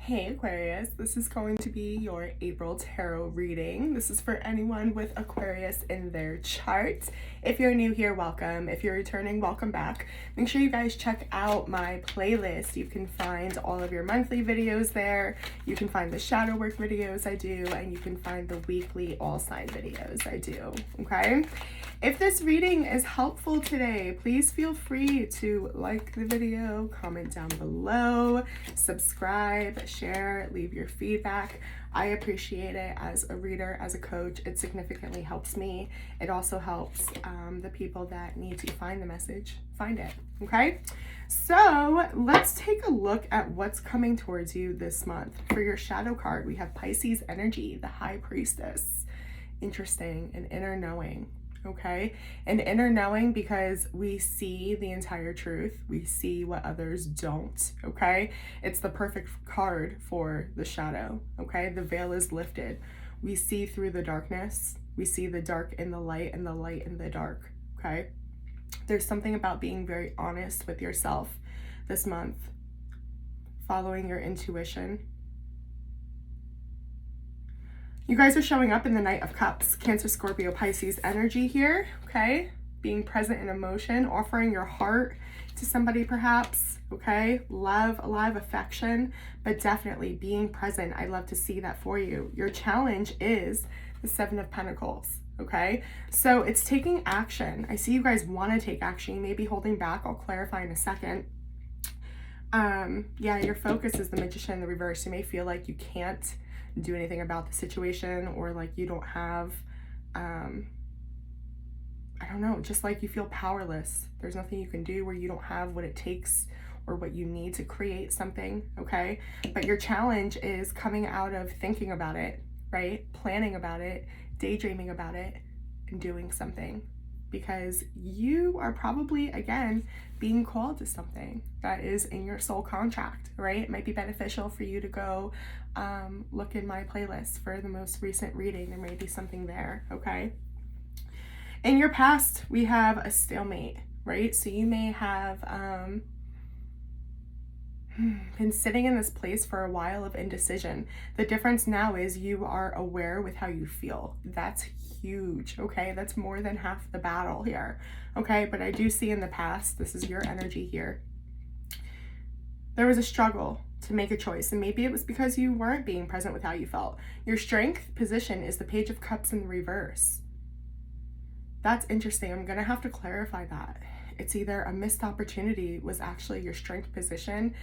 Hey Aquarius, this is going to be your April tarot reading. This is for anyone with Aquarius in their chart. If you're new here, welcome. If you're returning, welcome back. Make sure you guys check out my playlist. You can find all of your monthly videos there. You can find the shadow work videos I do, and you can find the weekly all sign videos I do, okay? If this reading is helpful today, please feel free to like the video, comment down below, subscribe, share, leave your feedback. I appreciate it as a reader, as a coach. It significantly helps me. It also helps the people that need to find the message, find it, okay? So let's take a look at what's coming towards you this month. For your shadow card, we have Pisces energy, the High Priestess. Interesting, an inner knowing. Okay, an inner knowing because we see the entire truth. We see what others don't. Okay, it's the perfect card for the shadow. Okay, the veil is lifted. We see through the darkness. We see the dark in the light and the light in the dark. Okay, there's something about being very honest with yourself this month, following your intuition. You guys are showing up in the Knight of Cups, Cancer, Scorpio, Pisces energy here, okay? Being present in emotion, offering your heart to somebody perhaps, okay? Love, alive, affection, but definitely being present. I love to see that for you. Your challenge is the Seven of Pentacles, okay? So it's taking action. I see you guys want to take action. You may be holding back. I'll clarify in a second. Yeah, your focus is the Magician in the reverse. You may feel like you can't do anything about the situation, or like you don't have I don't know, just like you feel powerless. There's nothing you can do, where you don't have what it takes or what you need to create something, okay? But your challenge is coming out of thinking about it, right? Planning about it, daydreaming about it, and doing something, because you are probably, again, being called to something that is in your soul contract, right? It might be beneficial for you to go look in my playlist for the most recent reading. There may be something there, okay? In your past, we have a stalemate, right? So you may have been sitting in this place for a while of indecision. The difference now is you are aware with how you feel. That's huge, okay? That's more than half the battle here, okay? But I do see in the past, this is your energy here, there was a struggle to make a choice, and maybe it was because you weren't being present with how you felt. Your strength position is the Page of Cups in the reverse. That's interesting. I'm gonna have to clarify that. It's either a missed opportunity was actually your strength position,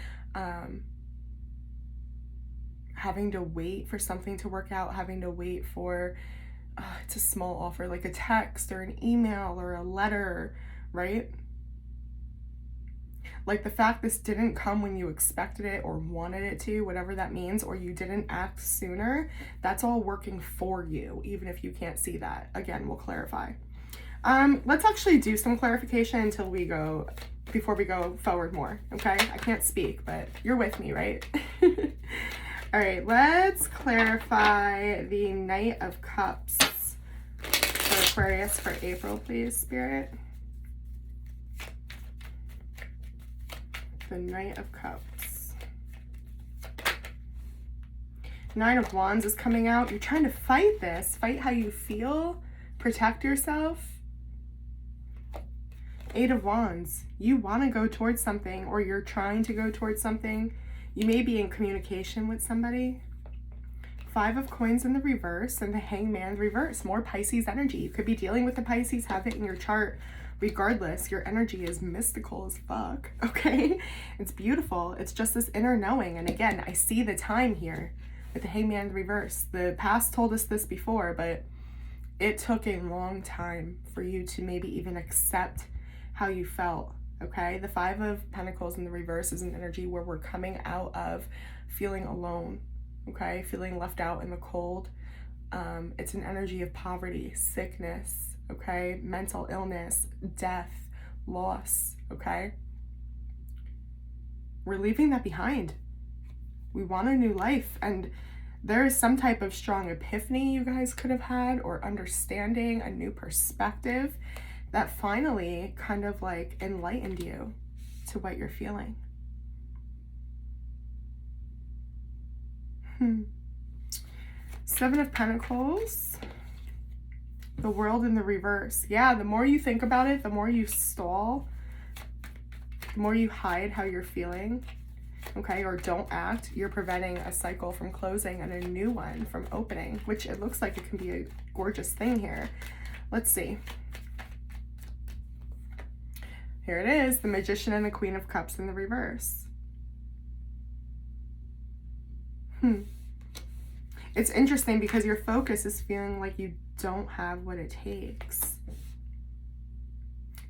having to wait for something to work out, having to wait for it's a small offer, like a text or an email or a letter, right? Like the fact this didn't come when you expected it or wanted it to, whatever that means, or you didn't act sooner, that's all working for you, even if you can't see that. Again, we'll clarify. Let's actually do some clarification before we go forward more, okay? I can't speak, but you're with me, right? All right, let's clarify the Knight of Cups for Aquarius for April, please, Spirit. The Knight of Cups. Nine of Wands is coming out. You're trying to fight this. Fight how you feel. Protect yourself. Eight of Wands. You want to go towards something, or you're trying to go towards something. You may be in communication with somebody. Five of Coins in the reverse and the Hangman reverse. More Pisces energy. You could be dealing with the Pisces, have it in your chart. Regardless, your energy is mystical as fuck, okay? It's beautiful. It's just this inner knowing. And again, I see the time here with the Hangman reverse. The past told us this before, but it took a long time for you to maybe even accept how you felt, okay? The Five of Pentacles in the reverse is an energy where we're coming out of feeling alone, okay? Feeling left out in the cold. It's an energy of poverty, sickness, okay? Mental illness, death, loss, okay? We're leaving that behind. We want a new life, and there is some type of strong epiphany you guys could have had, or understanding, a new perspective that finally kind of like enlightened you to what you're feeling. Seven of Pentacles. The World in the reverse. Yeah, the more you think about it, the more you stall, the more you hide how you're feeling, okay, or don't act, you're preventing a cycle from closing and a new one from opening, which it looks like it can be a gorgeous thing here. Let's see. Here it is, the Magician and the Queen of Cups in the reverse. It's interesting because your focus is feeling like you don't have what it takes.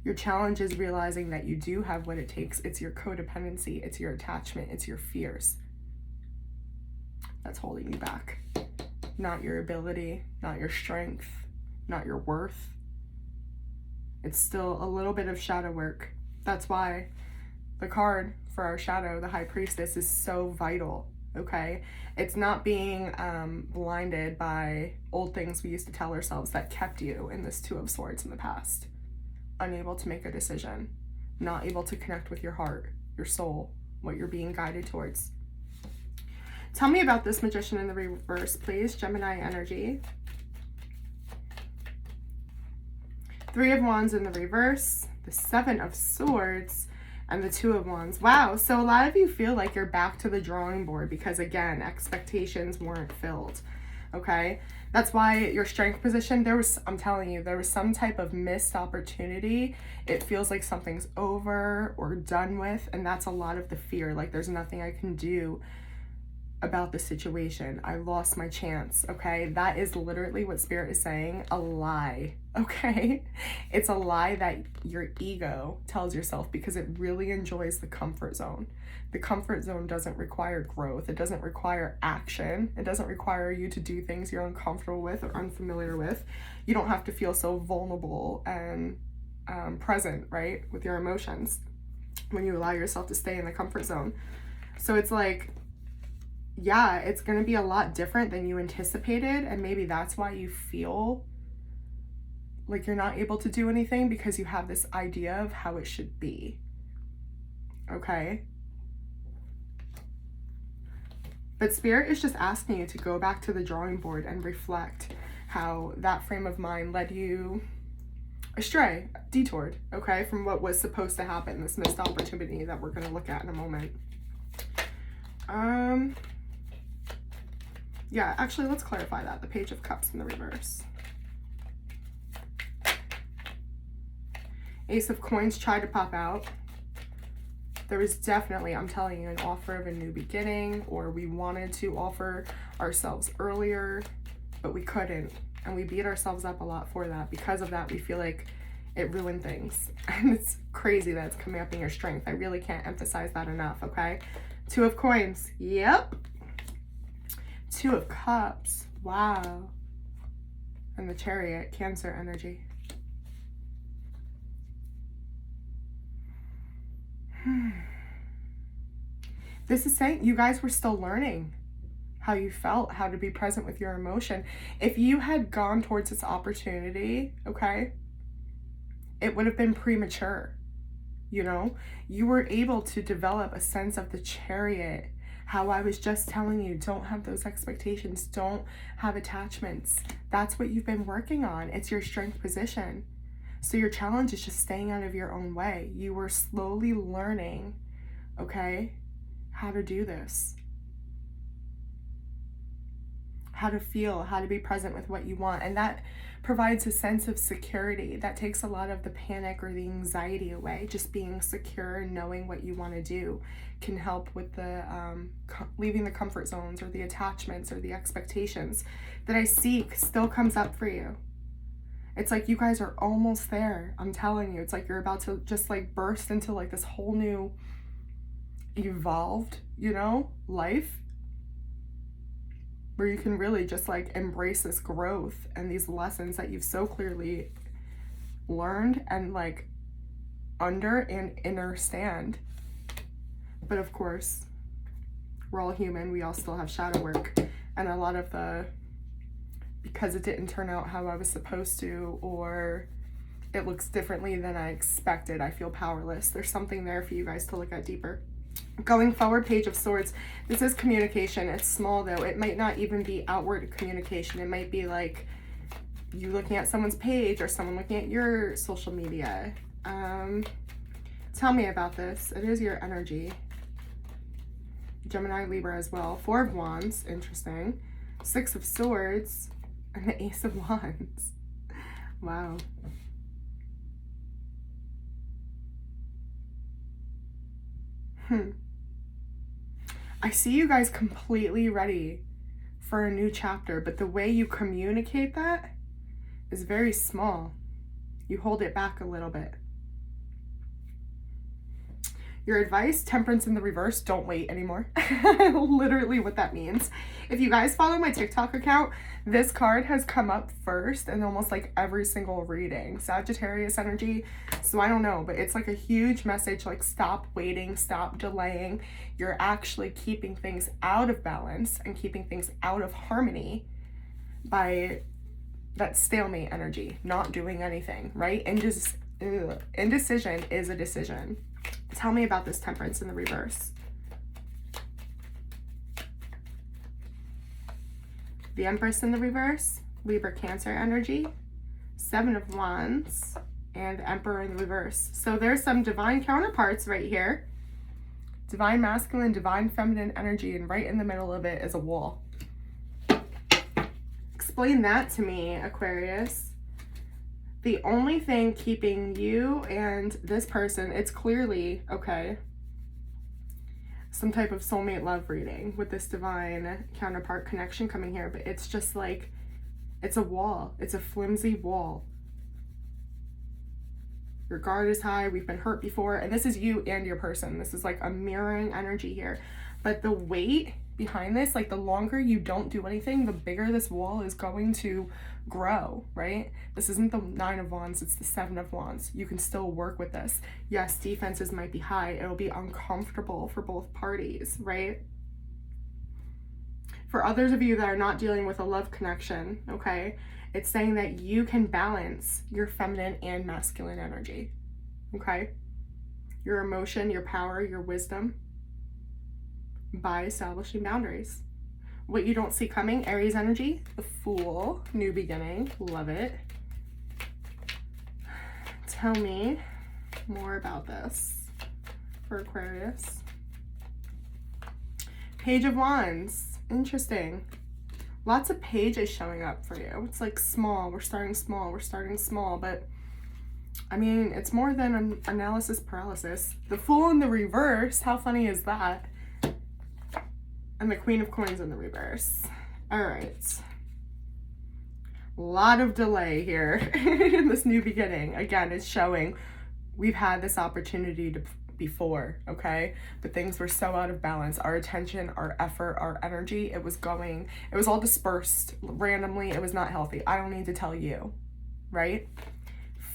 Your challenge is realizing that you do have what it takes. It's your codependency, it's your attachment, it's your fears that's holding you back. Not your ability, not your strength, not your worth. It's still a little bit of shadow work. That's why the card for our shadow, the High Priestess, is so vital, okay? It's not being blinded by old things we used to tell ourselves that kept you in this Two of Swords in the past. Unable to make a decision, not able to connect with your heart, your soul, what you're being guided towards. Tell me about this Magician in the reverse, please. Gemini energy. Three of Wands in the reverse, the Seven of Swords, and the Two of Wands. Wow, so a lot of you feel like you're back to the drawing board because, again, expectations weren't filled, okay? That's why your strength position, I'm telling you, there was some type of missed opportunity. It feels like something's over or done with, and that's a lot of the fear. Like, there's nothing I can do about the situation. I lost my chance, okay? That is literally what Spirit is saying, a lie, okay? It's a lie that your ego tells yourself because it really enjoys the comfort zone. The comfort zone doesn't require growth. It doesn't require action. It doesn't require you to do things you're uncomfortable with or unfamiliar with. You don't have to feel so vulnerable and present, right, with your emotions when you allow yourself to stay in the comfort zone. So it's like, yeah, it's going to be a lot different than you anticipated, and maybe that's why you feel like you're not able to do anything, because you have this idea of how it should be, okay? But Spirit is just asking you to go back to the drawing board and reflect how that frame of mind led you astray, detoured, okay, from what was supposed to happen, this missed opportunity that we're going to look at in a moment. Yeah, actually, let's clarify that. The Page of Cups in the reverse. Ace of Coins tried to pop out. There was definitely, I'm telling you, an offer of a new beginning, or we wanted to offer ourselves earlier, but we couldn't. And we beat ourselves up a lot for that. Because of that, we feel like it ruined things. And it's crazy that it's coming up in your strength. I really can't emphasize that enough, okay? Two of Coins. Yep. Two of Cups. Wow. And the Chariot, Cancer energy. This is saying you guys were still learning how you felt, how to be present with your emotion. If you had gone towards this opportunity, okay, it would have been premature, you know? You were able to develop a sense of the Chariot, how I was just telling you, don't have those expectations, don't have attachments. That's what you've been working on. It's your strength position. So your challenge is just staying out of your own way. You were slowly learning, okay, how to do this. How to feel, how to be present with what you want. And that provides a sense of security. That takes a lot of the panic or the anxiety away. Just being secure and knowing what you want to do can help with the leaving the comfort zones or the attachments or the expectations that I seek still comes up for you. It's like you guys are almost there. I'm telling you, it's like you're about to just like burst into like this whole new evolved, you know, life, where you can really just like embrace this growth and these lessons that you've so clearly learned and like under and understand. But of course, we're all human. We all still have shadow work, and a lot of the, because it didn't turn out how I was supposed to, or it looks differently than I expected, I feel powerless. There's something there for you guys to look at deeper. Going forward, Page of Swords. This is communication. It's small though. It might not even be outward communication. It might be like you looking at someone's page or someone looking at your social media. Tell me about this. It is your energy. Gemini, Libra as well. Four of Wands. Interesting. Six of Swords. And the Ace of Wands. Wow. I see you guys completely ready for a new chapter, but the way you communicate that is very small. You hold it back a little bit. Your advice, Temperance in the reverse, don't wait anymore. Literally what that means. If you guys follow my TikTok account, this card has come up first in almost like every single reading. Sagittarius energy. So I don't know, but it's like a huge message, like stop waiting, stop delaying. You're actually keeping things out of balance and keeping things out of harmony by that stalemate energy, not doing anything, right? Indecision is a decision. Tell me about this Temperance in the reverse. The Empress in the reverse, Libra, Cancer energy, Seven of Wands, and Emperor in the reverse. So there's some divine counterparts right here. Divine masculine, divine feminine energy, and right in the middle of it is a wall. Explain that to me, Aquarius. The only thing keeping you and this person, it's clearly, okay, some type of soulmate love reading with this divine counterpart connection coming here, but it's just like, it's a wall. It's a flimsy wall. Your guard is high. We've been hurt before. And this is you and your person. This is like a mirroring energy here. But the weight behind this, like the longer you don't do anything, the bigger this wall is going to grow, right? This isn't the Nine of Wands, it's the Seven of Wands. You can still work with this. Yes, defenses might be high. It'll be uncomfortable for both parties, right? For others of you that are not dealing with a love connection, okay, it's saying that you can balance your feminine and masculine energy, okay? Your emotion, your power, your wisdom, by establishing boundaries. What you don't see coming, Aries energy, the Fool, new beginning, love it. Tell me more about this for Aquarius. Page of Wands, interesting. Lots of pages showing up for you. It's like small, we're starting small, but I mean, it's more than an analysis paralysis. The Fool in the reverse, how funny is that? And the Queen of Coins in the reverse. All right. A lot of delay here in this new beginning. Again, it's showing we've had this opportunity before, okay? But things were so out of balance. Our attention, our effort, our energy, it was all dispersed randomly. It was not healthy. I don't need to tell you, right?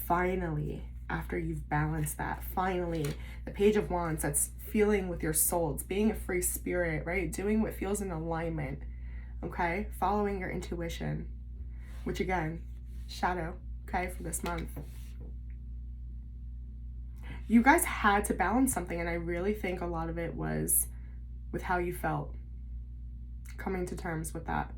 Finally, after you've balanced that, finally, the Page of Wands, that's feeling with your soul. It's being a free spirit, right? Doing what feels in alignment, okay? Following your intuition, which again, shadow, okay, for this month. You guys had to balance something, and I really think a lot of it was with how you felt. Coming to terms with that.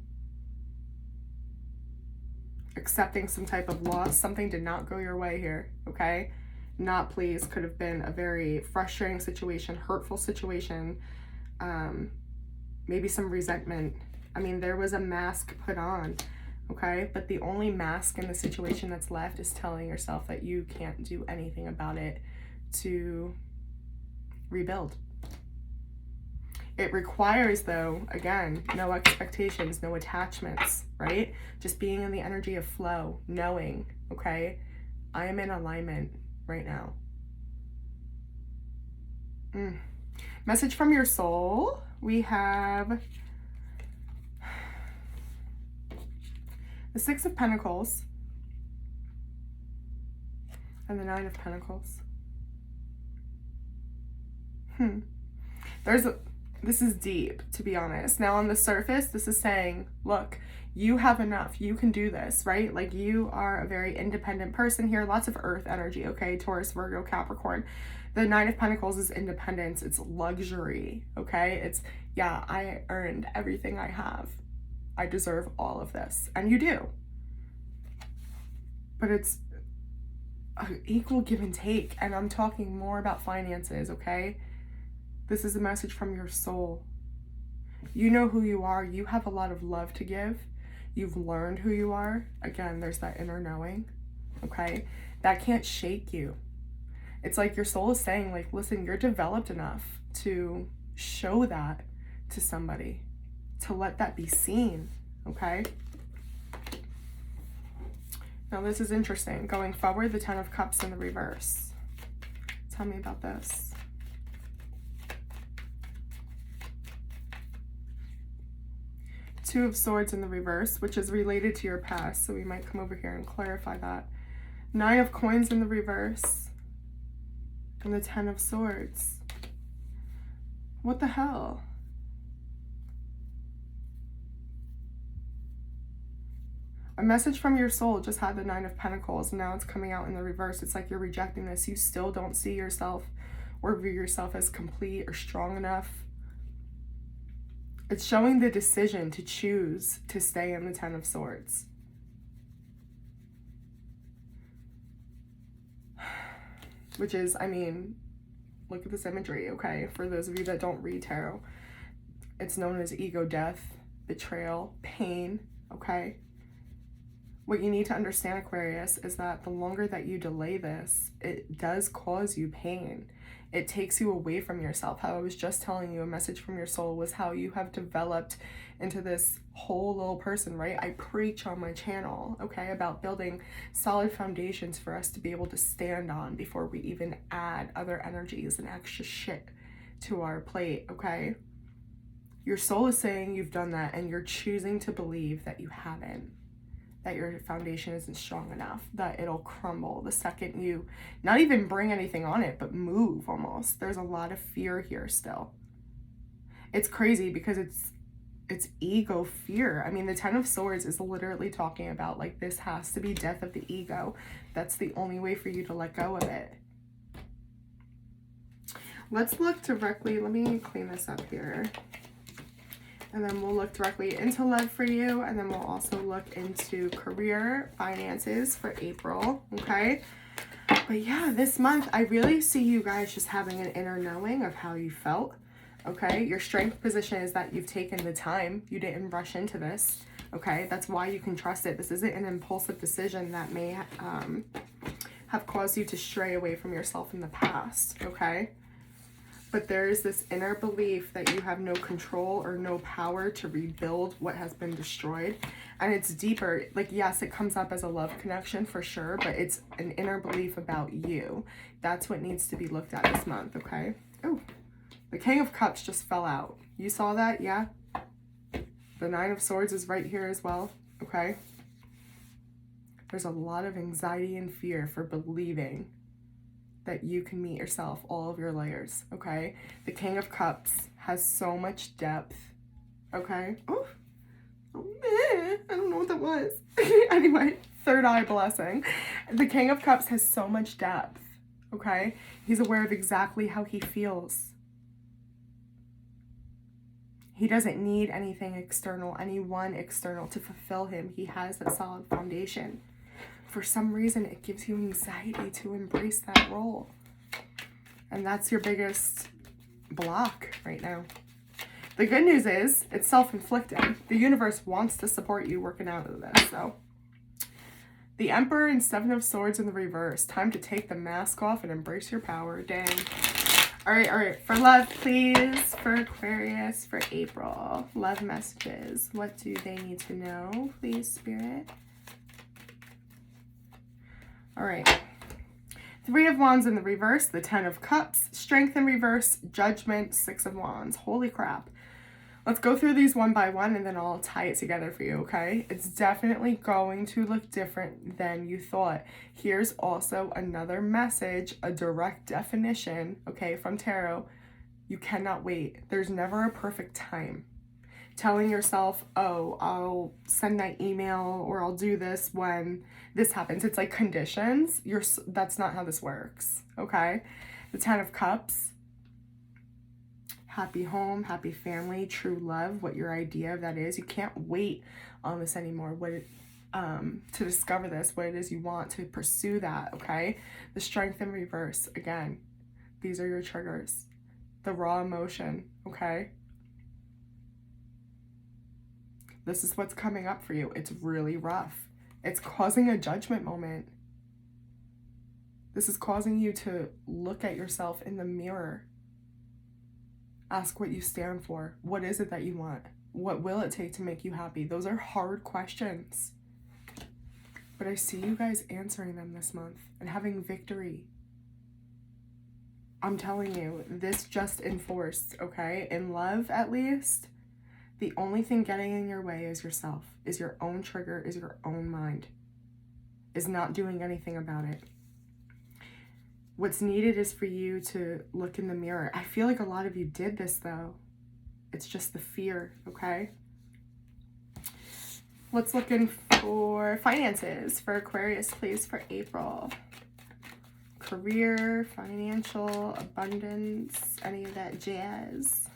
Accepting some type of loss. Something did not go your way here, okay? Not pleased, could have been a very frustrating situation, hurtful situation, maybe some resentment. I mean, there was a mask put on, okay? But the only mask in the situation that's left is telling yourself that you can't do anything about it to rebuild. It requires, though, again, no expectations, no attachments, right? Just being in the energy of flow, knowing, okay, I am in alignment right now. Message from your soul. We have the Six of Pentacles and the Nine of Pentacles. This is deep, to be honest. Now, on the surface, this is saying, look, you have enough. You can do this, right? Like, you are a very independent person here. Lots of earth energy, okay? Taurus, Virgo, Capricorn. The Nine of Pentacles is independence. It's luxury, okay? It's, yeah, I earned everything I have. I deserve all of this. And you do. But it's an equal give and take. And I'm talking more about finances, okay? This is a message from your soul. You know who you are. You have a lot of love to give. You've learned who you are. Again, there's that inner knowing, okay? That can't shake you. It's like your soul is saying, like, listen, you're developed enough to show that to somebody, to let that be seen, okay? Now, this is interesting. Going forward, the Ten of Cups in the reverse. Tell me about this. Two of Swords in the reverse, which is related to your past, so we might come over here and clarify that. Nine of Coins in the reverse, and the Ten of Swords. What the hell? A message from your soul just had the Nine of Pentacles, and now it's coming out in the reverse. It's like you're rejecting this. You still don't see yourself or view yourself as complete or strong enough. It's showing the decision to choose to stay in the Ten of Swords. Which is, I mean, look at this imagery, okay? For those of you that don't read tarot, it's known as ego death, betrayal, pain, okay? What you need to understand, Aquarius, is that the longer that you delay this, it does cause you pain. It takes you away from yourself. How I was just telling you, a message from your soul was how you have developed into this whole little person, right? I preach on my channel, okay, about building solid foundations for us to be able to stand on before we even add other energies and extra shit to our plate, okay? Your soul is saying you've done that, and you're choosing to believe that you haven't. That your foundation isn't strong enough, that it'll crumble the second you not even bring anything on it, but move almost. There's a lot of fear here still. It's crazy because it's ego fear. I mean, the Ten of Swords is literally talking about, like, this has to be death of the ego. That's the only way for you to let go of it. Let's look directly. Let me clean this up here. And then we'll look directly into love for you. And then we'll also look into career, finances for April, okay? But yeah, this month, I really see you guys just having an inner knowing of how you felt, okay? Your strength position is that you've taken the time. You didn't rush into this, okay? That's why you can trust it. This isn't an impulsive decision that may have caused you to stray away from yourself in the past, okay? But there is this inner belief that you have no control or no power to rebuild what has been destroyed. And it's deeper. Like, yes, it comes up as a love connection for sure, but it's an inner belief about you. That's what needs to be looked at this month, okay? Oh, the King of Cups just fell out. You saw that? Yeah? The Nine of Swords is right here as well, okay? There's a lot of anxiety and fear for believing that you can meet yourself, all of your layers, okay? The King of Cups has so much depth, okay? Oh man, I don't know what that was. Anyway, third eye blessing. The King of Cups has so much depth, okay? He's aware of exactly how he feels. He doesn't need anything external, anyone external to fulfill him. He has that solid foundation. For some reason, it gives you anxiety to embrace that role. And that's your biggest block right now. The good news is it's self-inflicted. The universe wants to support you working out of this. So the Emperor and Seven of Swords in the reverse. Time to take the mask off and embrace your power. Dang. All right. For love, please. For Aquarius, for April. Love messages. What do they need to know, please, Spirit? All right. Three of Wands in the reverse, the Ten of Cups, Strength in reverse, Judgment, Six of Wands. Holy crap. Let's go through these one by one and then I'll tie it together for you, okay? It's definitely going to look different than you thought. Here's also another message, a direct definition, okay, from tarot. You cannot wait. There's never a perfect time. Telling yourself, oh, I'll send that email or I'll do this when this happens. It's like conditions. That's not how this works, okay? The Ten of Cups, happy home, happy family, true love, what your idea of that is. You can't wait on this anymore. To discover this, what it is you want, to pursue that, okay? The Strength in reverse, again, these are your triggers. The raw emotion, okay? This is what's coming up for you. It's really rough. It's causing a judgment moment. This is causing you to look at yourself in the mirror. Ask what you stand for. What is it that you want? What will it take to make you happy? Those are hard questions. But I see you guys answering them this month and having victory. I'm telling you, this just enforced, okay? In love, at least, the only thing getting in your way is yourself, is your own trigger, is your own mind, is not doing anything about it. What's needed is for you to look in the mirror. I feel like a lot of you did this, though. It's just the fear, okay? Let's look in for finances for Aquarius, please, for April. Career, financial, abundance, any of that jazz.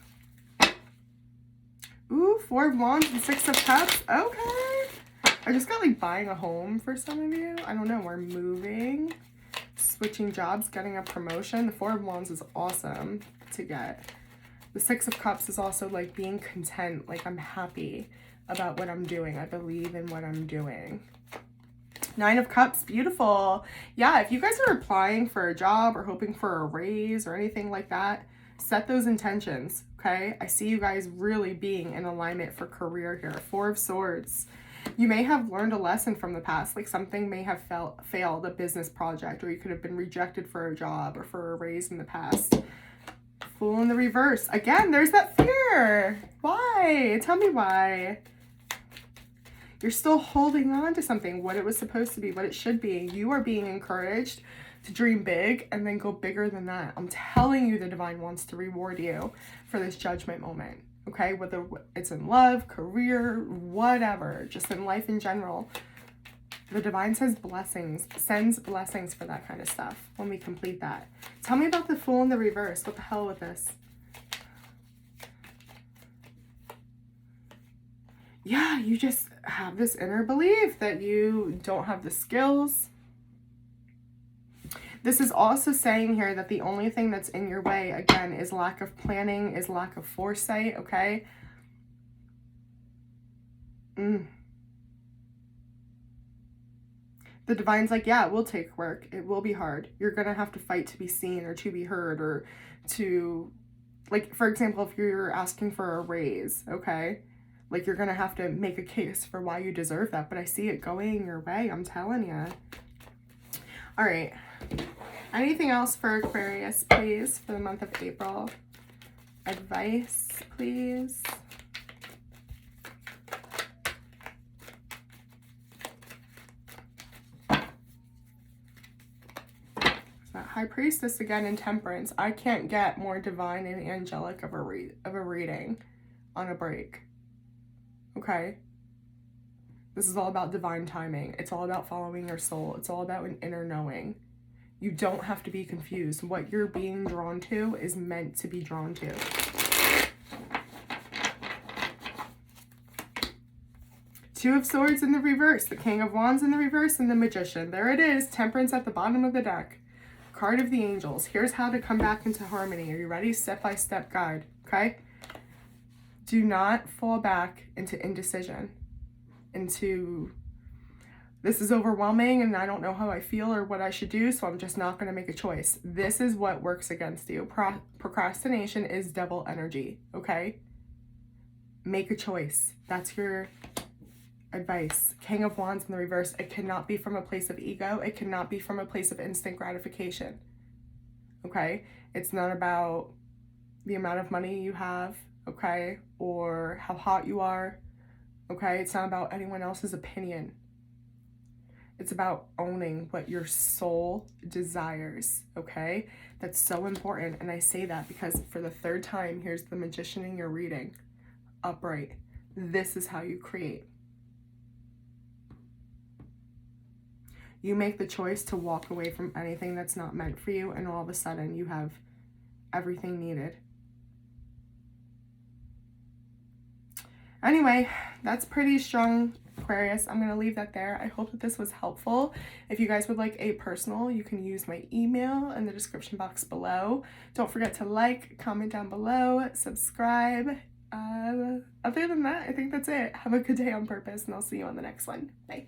Ooh, Four of Wands and Six of Cups. Okay. I just got like buying a home for some of you. I don't know. We're moving, switching jobs, getting a promotion. The Four of Wands is awesome to get. The Six of Cups is also like being content. Like I'm happy about what I'm doing. I believe in what I'm doing. Nine of Cups, beautiful. Yeah, if you guys are applying for a job or hoping for a raise or anything like that, set those intentions, okay? I see you guys really being in alignment for career here. Four of Swords. You may have learned a lesson from the past, like something may have failed, a business project, or you could have been rejected for a job or for a raise in the past. Fool in the reverse. Again, there's that fear. Why? Tell me why. You're still holding on to something, what it was supposed to be, what it should be. You are being encouraged to dream big and then go bigger than that. I'm telling you, the divine wants to reward you for this judgment moment, okay? Whether it's in love, career, whatever, just in life in general. The divine says blessings, sends blessings for that kind of stuff when we complete that. Tell me about the Fool in the reverse. What the hell with this? Yeah, you just have this inner belief that you don't have the skills. This is also saying here that the only thing that's in your way, again, is lack of planning, is lack of foresight, okay? The divine's like, yeah, it will take work. It will be hard. You're going to have to fight to be seen or to be heard or to, like, for example, if you're asking for a raise, okay? Like, you're going to have to make a case for why you deserve that. But I see it going your way. I'm telling you. All right. Anything else for Aquarius, please, for the month of April? Advice, please. High Priestess again in Temperance. I can't get more divine and angelic of a reading on a break. Okay? This is all about divine timing. It's all about following your soul. It's all about an inner knowing. You don't have to be confused. What you're being drawn to is meant to be drawn to. Two of Swords in the reverse, the King of Wands in the reverse, and the Magician. There it is, Temperance at the bottom of the deck. Card of the Angels. Here's how to come back into harmony. Are you ready? Step-by-step guide, okay? Do not fall back into indecision, into this is overwhelming and I don't know how I feel or what I should do, so I'm just not going to make a choice. This is what works against you. Procrastination is devil energy, okay? Make a choice. That's your advice. King of Wands in the reverse. It cannot be from a place of ego. It cannot be from a place of instant gratification, okay? It's not about the amount of money you have, okay, or how hot you are, okay? It's not about anyone else's opinion. It's about owning what your soul desires, okay? That's so important, and I say that because for the third time, here's the Magician in your reading, upright. This is how you create. you make the choice to walk away from anything that's not meant for you, and all of a sudden you have everything needed. Anyway, that's pretty strong, Aquarius. I'm going to leave that there. I hope that this was helpful. If you guys would like a personal, you can use my email in the description box below. Don't forget to like, comment down below, subscribe. Other than that, I think that's it. Have a good day on purpose, and I'll see you on the next one. Bye.